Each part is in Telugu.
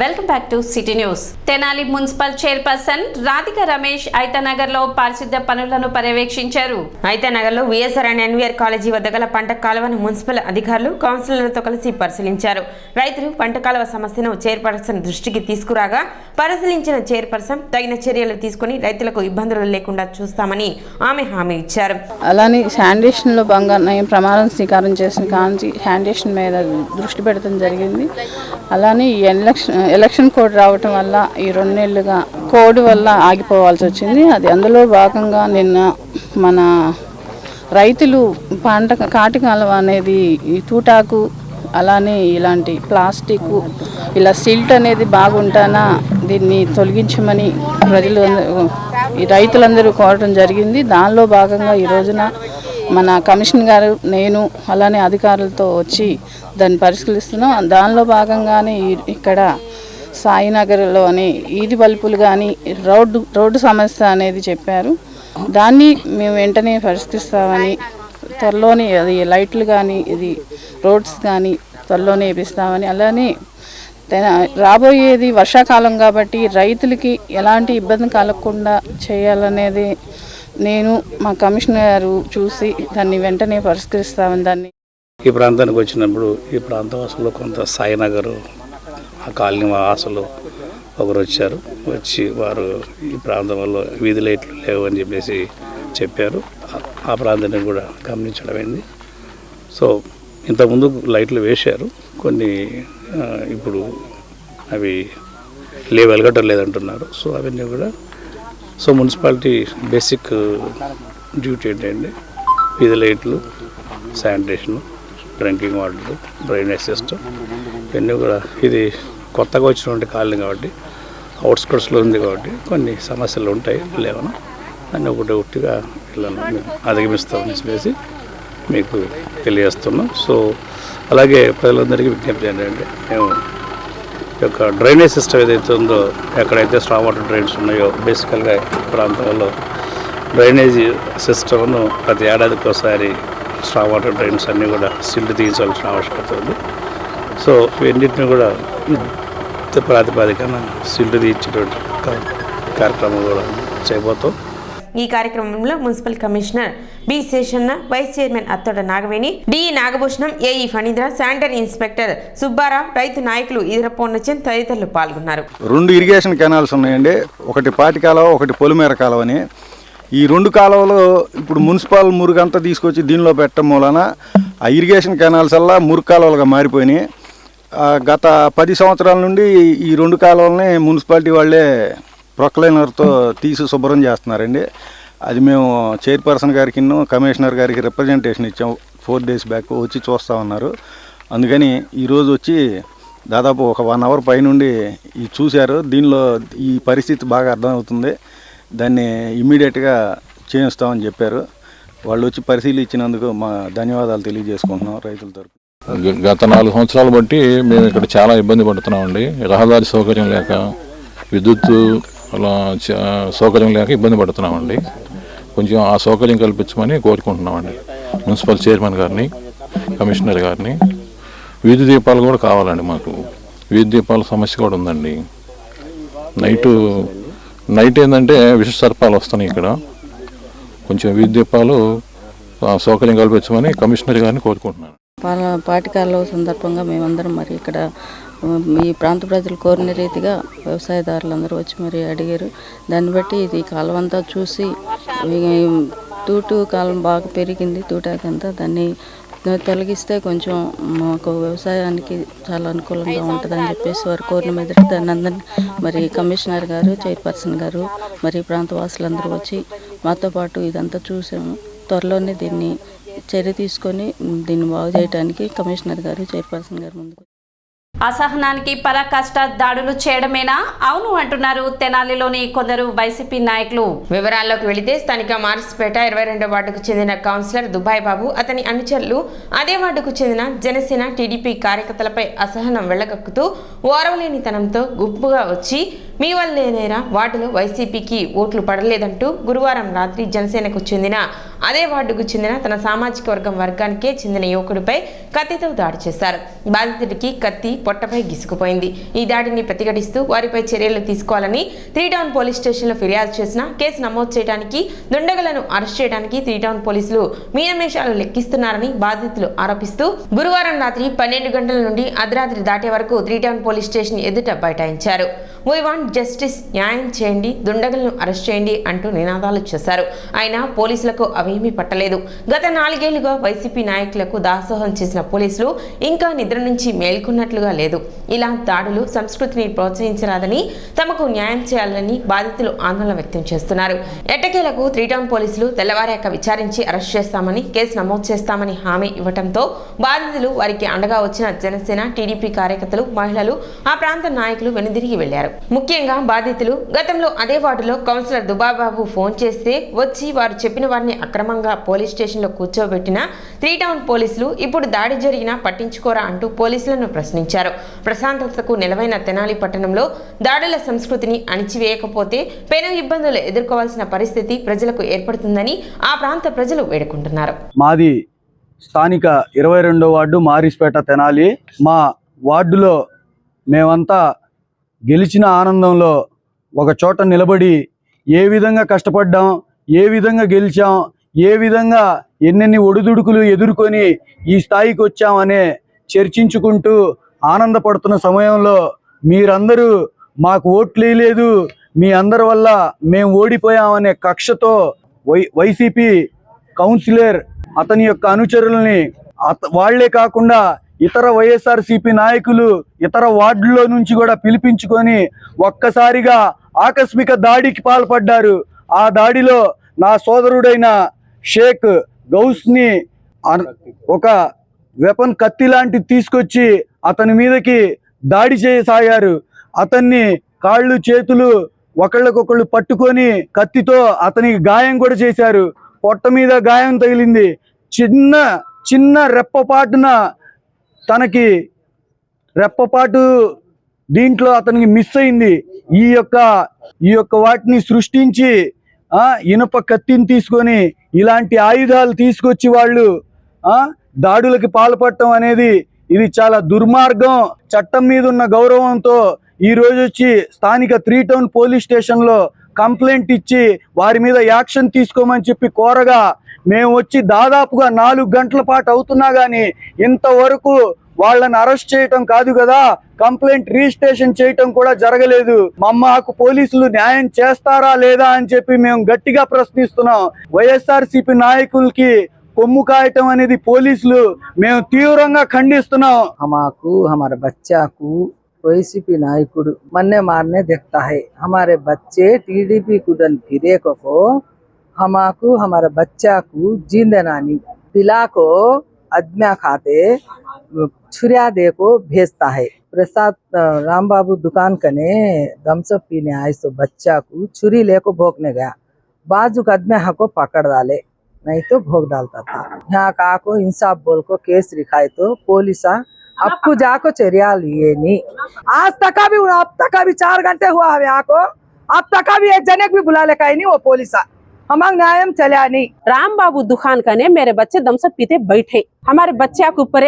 Welcome back to city news. Tenali municipal chairperson Radhika Ramesh Aithanagar లో పారిశుద్ధ్య పనులను పర్యవేక్షించారు. ఐతనగర్ లో విఎస్ఆర్ అండ్ ఎన్వీఆర్ కాలేజీ వద్ద గల పంట కాలువను మున్సిపల్ అధికారులు కౌన్సిలర్లతో కలిసి పరిశీలించారు. రైతులు పంట కాలువ సమస్యను చైర్పర్సన్ దృష్టికి తీసుకురాగా పరిశీలించిన చైర్పర్సన్ తగిన చర్యలు తీసుకుని రైతులకు ఇబ్బందులు లేకుండా చూస్తామని ఆమె హామీ ఇచ్చారు. అలానే శానిటేషన్ లో భాగంగా ప్రమాణం స్వీకారం చేసిన కాంచి శానిటేషన్ మీద దృష్టి పెడతాం జరిగింది. అలానే ఎలక్షన్ కోడ్ రావటం వల్ల ఈ 2 నెలలుగా కోడ్ వల్ల ఆగిపోవాల్సి వచ్చింది. అది అందులో భాగంగా నిన్న మన రైతులు పంట కాటి కాలువ అనేది ఈ తూటాకు అలానే ఇలాంటి ప్లాస్టిక్ ఇలా సిల్ట్ అనేది బాగుంటానా దీన్ని తొలగించమని ఈ రైతులందరూ కోరటం జరిగింది. దానిలో భాగంగా ఈ రోజున మన కమిషనర్ గారు నేను అలానే అధికారులతో వచ్చి దాన్ని పరిశీలిస్తున్నాం. దానిలో భాగంగానే ఇక్కడ సాయినగర్లోని ఈది బల్బులు కానీ రోడ్డు సమస్య అనేది చెప్పారు. దాన్ని మేము వెంటనే పరిష్కరిస్తామని త్వరలోనే అది లైట్లు కానీ ఇది రోడ్స్ కానీ త్వరలోనే వేపిస్తామని, అలానే రాబోయేది వర్షాకాలం కాబట్టి రైతులకి ఎలాంటి ఇబ్బంది కలగకుండా చేయాలనేది నేను మా కమిషనర్ గారు చూసి దాన్ని వెంటనే పరిష్కరిస్తామని. దాన్ని ఈ ప్రాంతానికి వచ్చినప్పుడు ఈ ప్రాంతవాసులు కొంత సాయినగర్ ఆ కాలనీ వాసులు ఒకరు వచ్చి వారు ఈ ప్రాంతంలో వీధి లైట్లు లేవు అని చెప్పేసి చెప్పారు. ఆ ప్రాంతాన్ని కూడా గమనించడమైంది. సో ఇంతకుముందు లైట్లు వేశారు, కొన్ని ఇప్పుడు అవి వెలగటం లేదంటున్నారు. సో అవన్నీ కూడా మున్సిపాలిటీ బేసిక్ డ్యూటీ ఏంటండి, వీధి లైట్లు, sanitation, drinking water, drainage system ఇవన్నీ కూడా. ఇది కొత్తగా వచ్చినటువంటి కాలనీ కాబట్టి అవుట్స్కట్స్లో ఉంది కాబట్టి కొన్ని సమస్యలు ఉంటాయి, లేవనా అన్నీ ఒకటిగా వీళ్ళను అధిగమిస్తామని చెప్పేసి మీకు తెలియజేస్తున్నాం. సో అలాగే ప్రజలందరికీ విజ్ఞప్తి ఏంటంటే మేము యొక్క డ్రైనేజ్ సిస్టమ్ ఏదైతే ఉందో, ఎక్కడైతే స్ట్రాంగ్ వాటర్ డ్రైన్స్ ఉన్నాయో బేసికల్గా ప్రాంతంలో డ్రైనేజీ సిస్టమ్ను ప్రతి ఏడాదికి ఒకసారి స్ట్రాంగ్ వాటర్ డ్రైన్స్ అన్నీ కూడా సిల్ట్ తీయించాల్సిన ఆవశ్యకత ఉంది. సో ఇవన్నింటినీ కూడా యుద్ధ ప్రాతిపాదికన సిల్ట్ తీయించేటువంటి కార్యక్రమం కూడా చేయబోతాం. ఈ కార్యక్రమంలో municipal commissioner B Seshanna, vice chairman Athoda Nagaveni, D Nagabhushanam, AE Phanindra, sanitary inspector Subbarao, రైతు నాయకులు ఈదర పూర్ణచంద్ తదితరులు పాల్గొన్నారు. 2 ఇరిగేషన్ కెనాల్స్ ఉన్నాయండి. ఒకటి పాటి కాలువ, ఒకటి పొలిమేర కాలువ అని. ఈ 2 కాలువలు ఇప్పుడు మున్సిపల్ మురుగంతా తీసుకొచ్చి దీనిలో పెట్టడం మూలన ఆ ఇరిగేషన్ కెనాల్స్ వల్ల మురుగు కాలువలుగా మారిపోయినాయి. గత 10 సంవత్సరాల నుండి ఈ 2 కాలువలని మున్సిపాలిటీ వాళ్ళే ప్రొక్లైనర్తో తీసి శుభ్రం చేస్తున్నారండి. అది మేము చైర్పర్సన్ గారికి, కమిషనర్ గారికి రిప్రజెంటేషన్ ఇచ్చాం 4 days బ్యాక్. వచ్చి చూస్తూ ఉన్నారు. అందుకని ఈరోజు వచ్చి దాదాపు ఒక 1 hour పైనుండి చూశారు. దీనిలో ఈ పరిస్థితి బాగా అర్థమవుతుంది, దాన్ని ఇమ్మీడియట్గా చేయిస్తామని చెప్పారు. వాళ్ళు వచ్చి పరిశీలించినందుకు మా ధన్యవాదాలు తెలియజేసుకుంటున్నాం రైతుల తరఫున. గత 4 సంవత్సరాలు బట్టి మేము ఇక్కడ చాలా ఇబ్బంది పడుతున్నామండి. రహదారి సౌకర్యం లేక, విద్యుత్ అలా సౌకర్యం లేక ఇబ్బంది పడుతున్నామండి. కొంచెం ఆ సౌకర్యం కల్పించమని కోరుకుంటున్నామండి మున్సిపల్ చైర్మన్ గారిని, కమిషనర్ గారిని. వీధి దీపాలు కూడా కావాలండి మాకు. వీధి దీపాల సమస్య కూడా ఉందండి. నైట్ ఏంటంటే విష సర్పాలు వస్తున్నాయి ఇక్కడ. కొంచెం వీధి దీపాలు సౌకర్యం కల్పించమని కమిషనర్ గారిని కోరుకుంటున్నాను. పాటికాల సందర్భంగా మేమందరం మరి ఇక్కడ ఈ ప్రాంత ప్రజలు కోరిన రీతిగా వ్యవసాయదారులందరూ వచ్చి మరి అడిగారు. దాన్ని బట్టి ఇది కాలువంతా చూసి తూటు కాలం బాగా పెరిగింది, తూటాకంతా దాన్ని తొలగిస్తే కొంచెం మాకు వ్యవసాయానికి చాలా అనుకూలంగా ఉంటుందని చెప్పేసి వారు కోరిన మీద దాన్ని అందరినీ మరి కమిషనర్ గారు, చైర్పర్సన్ గారు, మరి ప్రాంతవాసులందరూ వచ్చి మాతో పాటు ఇదంతా చూసాము. త్వరలోనే దీన్ని చర్య తీసుకొని దీన్ని బాగు చేయడానికి కమిషనర్ గారు, చైర్పర్సన్ గారు ముందుకు. అసహనానికి పరాకాష్ట దాడులు చేయడమేనా? అవును అంటున్నారు తెనాలిలోని కొందరు వైసీపీ నాయకులు. వివరాల్లోకి వెళితే స్థానిక మార్స్పేట 22వ వార్డుకు చెందిన కౌన్సిలర్ దుబాయ్ బాబు, అతని అనుచరులు అదే వార్డుకు చెందిన జనసేన, టీడీపీ కార్యకర్తలపై అసహనం వెళ్లగక్కుతూ ఓరవలేనితనంతో గుంపుగా వచ్చి మీ వల్లేనేరా వార్డులో వైసీపీకి ఓట్లు పడలేదంటూ గురువారం రాత్రి జనసేనకు చెందిన అదే వార్డుకు చెందిన తన సామాజిక వర్గానికే చెందిన యువకుడిపై కత్తితో దాడి చేశారు. బాధితుడికి కత్తి పొట్టపై గిసుకుపోయింది. ఈ దాడిని ప్రతిఘటిస్తూ వారిపై చర్యలు తీసుకోవాలని 3 టౌన్ పోలీస్ స్టేషన్లో ఫిర్యాదు చేసిన కేసు నమోదు చేయడానికి, దుండగులను అరెస్ట్ చేయడానికి 3 టౌన్ పోలీసులు మీనమేషాలు లెక్కిస్తున్నారని బాధితులు ఆరోపిస్తూ గురువారం రాత్రి 12 గంటల నుండి అర్ధరాత్రి దాటే వరకు 3 టౌన్ పోలీస్ స్టేషన్ ఎదుట బైఠాయించారు. "వీ వాంట్ జస్టిస్, న్యాయం చేయండి, దుండగులను అరెస్ట్ చేయండి" అంటూ నినాదాలు చేశారు. అయినా పోలీసులకు అవేమీ పట్టలేదు. గత 4 ఏళ్లుగా వైసీపీ నాయకులకు దాసోహం చేసిన పోలీసులు ఇంకా నిద్ర నుంచి మేల్కొన్నట్లుగా లేదు. ఇలా దాడులు సంస్కృతిని ప్రోత్సహించరాదని, తమకు న్యాయం చేయాలని బాధితులు ఆందోళన వ్యక్తం చేస్తున్నారు. ఎట్టకేలకు 3 టౌన్ పోలీసులు తెల్లవారాక విచారించి అరెస్ట్ చేస్తామని, కేసు నమోదు చేస్తామని హామీ ఇవ్వడంతో బాధితులు, వారికి అండగా వచ్చిన జనసేన, టీడీపీ కార్యకర్తలు, మహిళలు, ఆ ప్రాంత నాయకులు వెనుదిరిగి వెళ్లారు. ముఖ్యంగా బాధితులు గతంలో అదే వార్డులో కౌన్సిలర్ దుబాబాబు ఫోన్ చేస్తే వచ్చి వారు చెప్పిన వారిని అక్రమంగా పోలీస్ స్టేషన్లో కూర్చోబెట్టిన 3 టౌన్ పోలీసులు ఇప్పుడు దాడి జరిగినా పట్టించుకోరా అంటూ పోలీసులను ప్రశ్నించారు. ప్రశాంతతకు నిలవైన తెనాలి పట్టణంలో దాడుల సంస్కృతిని అణిచివేయకపోతే పెను ఇబ్బందులు ఎదుర్కోవాల్సిన పరిస్థితి ప్రజలకు ఏర్పడుతుందని ఆ ప్రాంత ప్రజలు వేడుకుంటున్నారు. మాది స్థానిక 22వ వార్డు మారిస్పేట తెనాలి. మా వార్డులో మేమంతా గెలిచిన ఆనందంలో ఒక చోట నిలబడి ఏ విధంగా కష్టపడ్డాం, ఏ విధంగా గెలిచాం, ఏ విధంగా ఎన్నెన్ని ఒడిదుడుకులు ఎదుర్కొని ఈ స్థాయికి వచ్చామనే చర్చించుకుంటూ ఆనందపడుతున్న సమయంలో మీరందరూ మాకు ఓట్లు వేయలేదు, మీ అందరి వల్ల మేము ఓడిపోయామనే కక్షతో వైసీపీ కౌన్సిలర్, అతని యొక్క అనుచరుల్ని, వాళ్లే కాకుండా ఇతర వైఎస్ఆర్సీపీ నాయకులు ఇతర వార్డుల్లో నుంచి కూడా పిలిపించుకొని ఒక్కసారిగా ఆకస్మిక దాడికి పాల్పడ్డారు. ఆ దాడిలో నా సోదరుడైన షేక్ గౌస్ని ఒక వెపన్ కత్తి లాంటిది తీసుకొచ్చి అతని మీదకి దాడి చేయసాగారు. అతన్ని కాళ్ళు చేతులు ఒకళ్ళకొకళ్ళు పట్టుకొని కత్తితో అతనికి గాయం కూడా చేశారు. పొట్ట మీద గాయం తగిలింది. చిన్న రెప్పపాటున తనకి రెప్పపాటు దీంట్లో అతనికి మిస్ అయింది. ఈ యొక్క వాటిని సృష్టించి ఇనుప కత్తిని తీసుకొని ఇలాంటి ఆయుధాలు తీసుకొచ్చి వాళ్ళు దాడులకి పాల్పడటం అనేది ఇది చాలా దుర్మార్గం. చట్టం మీద ఉన్న గౌరవంతో ఈ రోజు వచ్చి స్థానిక 3 టౌన్ పోలీస్ స్టేషన్లో కంప్లైంట్ ఇచ్చి వారి మీద యాక్షన్ తీసుకోమని చెప్పి కోరగా మేము వచ్చి దాదాపుగా 4 గంటల పాటు అవుతున్నా కానీ ఇంతవరకు వాళ్ళని అరెస్ట్ చేయటం కాదు కదా, కంప్లైంట్ రిజిస్ట్రేషన్ చేయటం కూడా జరగలేదు. మాకు పోలీసులు న్యాయం చేస్తారా లేదా అని చెప్పి మేము గట్టిగా ప్రశ్నిస్తున్నాం. వైఎస్ఆర్సీపీ నాయకులకి కొమ్ము కాయటం అనేది పోలీసులు మేము తీవ్రంగా ఖండిస్తున్నాం. हमारे हमारे बच्चा को వైసీపీ नायकुడు मरने मारने देखता है. हमारे बच्चे टीडीपी कुदन फिरे को हमारे हमारे बच्चा को जींदे नानी पिला को अदम्या खाते छुरिया दे को भेजता है. प्रसाद राम बाबू दुकान कने दमसप पीने आए तो बच्चा को छुरी लेको भोगने गया. बाजू अदम्या को पकड़ डाले, नहीं तो भोग डालता था. यहाँ का को इंसाफ बोल को केस लिखाए तो पुलिस अब को जाको चरिया लिए नहीं. आज तक भी 4 घंटे हुआ है यहाँ को, अब तक भी एक जने भी बुला लेका ही नहीं वो पुलिस. हमारा न्याय चला नहीं. राम बाबू दुकान कने मेरे बच्चे दमसप पीते बैठे. हमारे बच्चे के ऊपर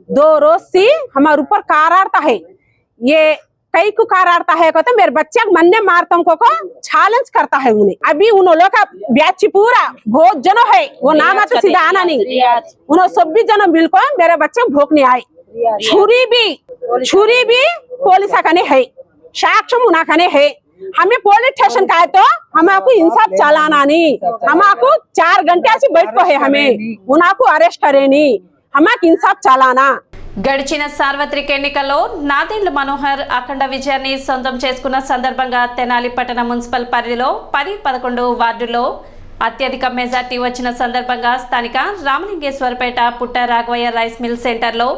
2 रोज से हमारे ऊपर कार आता है. ये कई को कार आता है कहते मेरे बच्चे मन्ने मारतम को चैलेंज करता है उन्हें. अभी उन लोगों का बैच पूरा बहुत जनो है, वो नाम तो सीधा आना नहीं. उन्होंने 26 जनो मिलकर मेरे बच्चे भोगने आए. छुरी भी पुलिस कने है, साक्ष्य उना कने है. हमें पुलिस स्टेशन का है तो हमको इंसाफ चलाना नहीं. हमको 4 घंटे से बैठ को है, हमें उनको अरेस्ट करे नहीं, हमारे इंसाफ चलाना. గడిచిన సార్వత్రిక ఎన్నికల్లో నాదెండ్ల మనోహర్ అఖండ విజయాన్ని సొంతం చేసుకున్న సందర్భంగా తెనాలి పట్టణ మున్సిపల్ పరిధిలో 10-11 వార్డుల్లో అత్యధిక మెజార్టీ వచ్చిన సందర్భంగా స్థానిక రామలింగేశ్వరపేట పుట్ట రాఘవయ్య రైస్ మిల్ సెంటర్లో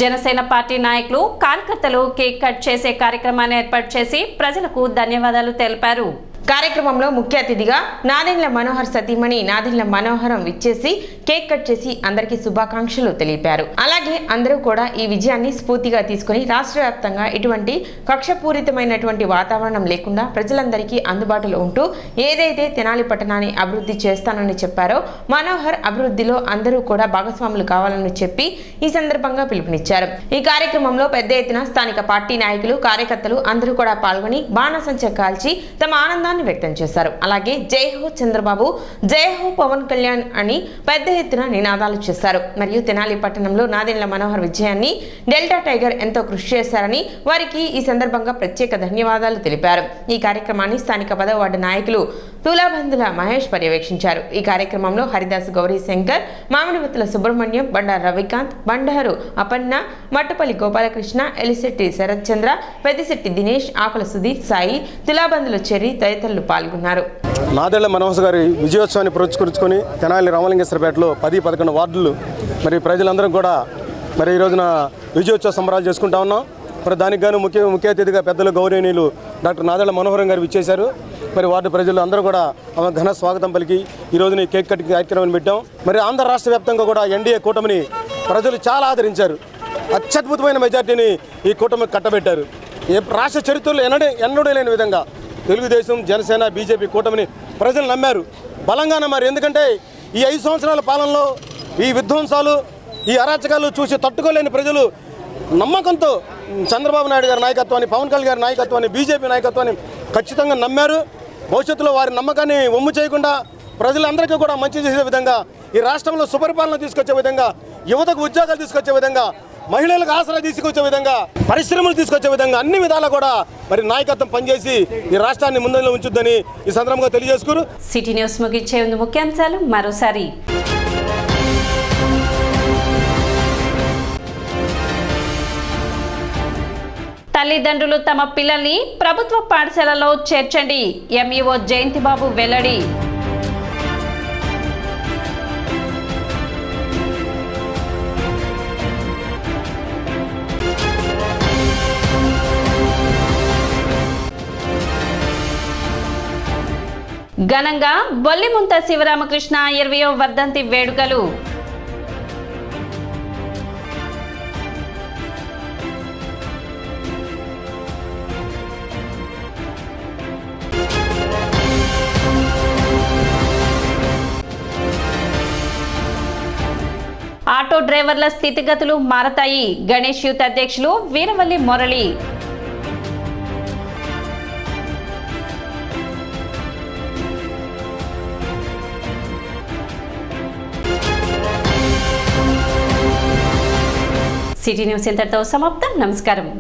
జనసేన పార్టీ నాయకులు, కార్యకర్తలు కేక్ కట్ చేసే కార్యక్రమాన్ని ఏర్పాటు చేసి ప్రజలకు ధన్యవాదాలు తెలిపారు. కార్యక్రమంలో ముఖ్య అతిథిగా నాదెండ్ల మనోహర్ సతీమణి నాదెండ్ల మనోహరం విచ్చేసి కేక్ కట్ చేసి అందరికీ శుభాకాంక్షలు తెలిపారు. అలాగే అందరూ కూడా ఈ విజయాన్ని స్ఫూర్తిగా తీసుకుని రాష్ట్ర వ్యాప్తంగా ఇటువంటి కక్షపూరితమైనటువంటి వాతావరణం లేకుండా ప్రజలందరికీ అందుబాటులో ఉంటూ ఏదైతే తెనాలి పట్టణాన్ని అభివృద్ధి చేస్తానని చెప్పారో మనోహర్ అభివృద్ధిలో అందరూ కూడా భాగస్వాములు కావాలని చెప్పి ఈ సందర్భంగా పిలుపునిచ్చారు. ఈ కార్యక్రమంలో పెద్ద ఎత్తున స్థానిక పార్టీ నాయకులు కార్యకర్తలు అందరూ కూడా పాల్గొని బాణసంచ కాల్చి తమ ఆనందాన్ని వ్యక్తం చేశారు. అలాగే జై హో చంద్రబాబు, జై హో పవన్ కళ్యాణ్ అని పెద్ద ఎత్తున నినాదాలు చేశారు. మరియు తెనాలి పట్టణంలో నాదెండ్ల మనోహర్ విజయాన్ని డెల్టా టైగర్ ఎంతో కృషి చేశారని వారికి ఈ సందర్భంగా ప్రత్యేక ధన్యవాదాలు తెలిపారు. ఈ కార్యక్రమాన్ని స్థానిక 10వ వార్డు నాయకులు తులాబందుల మహేష్ పర్యవేక్షించారు. ఈ కార్యక్రమంలో హరిదాస్ గౌరీ శంకర్, మామిడివత్తుల సుబ్రహ్మణ్యం, బండారు రవికాంత్, బండారు అపన్న, మట్టపల్లి గోపాలకృష్ణ, ఎలిశెట్టి శరత్ చంద్ర, పెద్దిశెట్టి దినేష్, ఆకుల సుధీర్, సాయి, తులాబందుల చెర్రి తదితరులు పాల్గొన్నారు. నాదెండ్ల మనోహర్ గారి విజయోత్సవాన్ని పురస్కరించుకొని తెనాలి రామలింగేశ్వరపేటలో 10-11 వార్డులు మరి ప్రజలందరం కూడా మరి ఈ రోజున విజయోత్సవ సంబరాలు చేసుకుంటా ఉన్నాం. మరి దానికి గాను ముఖ్య అతిథిగా పెద్దలు గౌరవనీయులు డాక్టర్ నాదెండ్ల మనోహరం గారు విచ్చేశారు. మరి వార్డు ప్రజలు అందరూ కూడా ఆమె ఘన స్వాగతం పలికి ఈ రోజున కేక్ కటింగ్ కార్యక్రమాన్ని పెట్టాం. మరి ఆంధ్ర రాష్ట్ర వ్యాప్తంగా కూడా ఎన్డీఏ కూటమిని ప్రజలు చాలా ఆదరించారు. అత్యద్భుతమైన మెజార్టీని ఈ కూటమి కట్టబెట్టారు. రాష్ట్ర చరిత్రలో ఎన్నడూ లేని విధంగా తెలుగుదేశం, జనసేన, బీజేపీ కూటమిని ప్రజలు నమ్మారు, బలంగా నమ్మారు. ఎందుకంటే ఈ 5 సంవత్సరాల పాలనలో ఈ విధ్వంసాలు, ఈ అరాచకాలు చూసి తట్టుకోలేని ప్రజలు నమ్మకంతో చంద్రబాబు నాయుడు గారి నాయకత్వాన్ని, పవన్ కళ్యాణ్ గారి నాయకత్వాన్ని, బీజేపీ నాయకత్వాన్ని ఖచ్చితంగా నమ్మారు. భవిష్యత్తులో వారి నమ్మకాన్ని వమ్ము చేయకుండా ప్రజలందరికీ కూడా మంచి చేసే విధంగా, ఈ రాష్ట్రంలో సుపరిపాలన తీసుకొచ్చే విధంగా, యువతకు ఉద్యోగాలు తీసుకొచ్చే విధంగా, మహిళలకు ఆసరా తీసుకొచ్చే విధంగా, పరిశ్రమలు తీసుకొచ్చే విధంగా అన్ని విధాలా కూడా మరి నాయకత్వం పనిచేసి ఈ రాష్ట్రాన్ని ముందంలో ఉంచుద్దని ఈ సందర్భంగా తెలియజేసుకురు. సిటీ న్యూస్ ముగించే ముందు ముఖ్యాంశాలు మరోసారి. తల్లిదండ్రులు తమ పిల్లల్ని ప్రభుత్వ పాఠశాలలో చేర్చండి, ఎంఈఓ జయంతిబాబు వెల్లడి. ఘనంగా బొల్లిముంత శివరామకృష్ణ 20వ వర్ధంతి వేడుకలు. ఆటో డ్రైవర్ల స్థితిగతులు మారతాయి, గణేష్ యూత్ అధ్యక్షులు వీరవల్లి మురళి. సిటీ న్యూస్ ఇంతటితో సమాప్తం. నమస్కారం.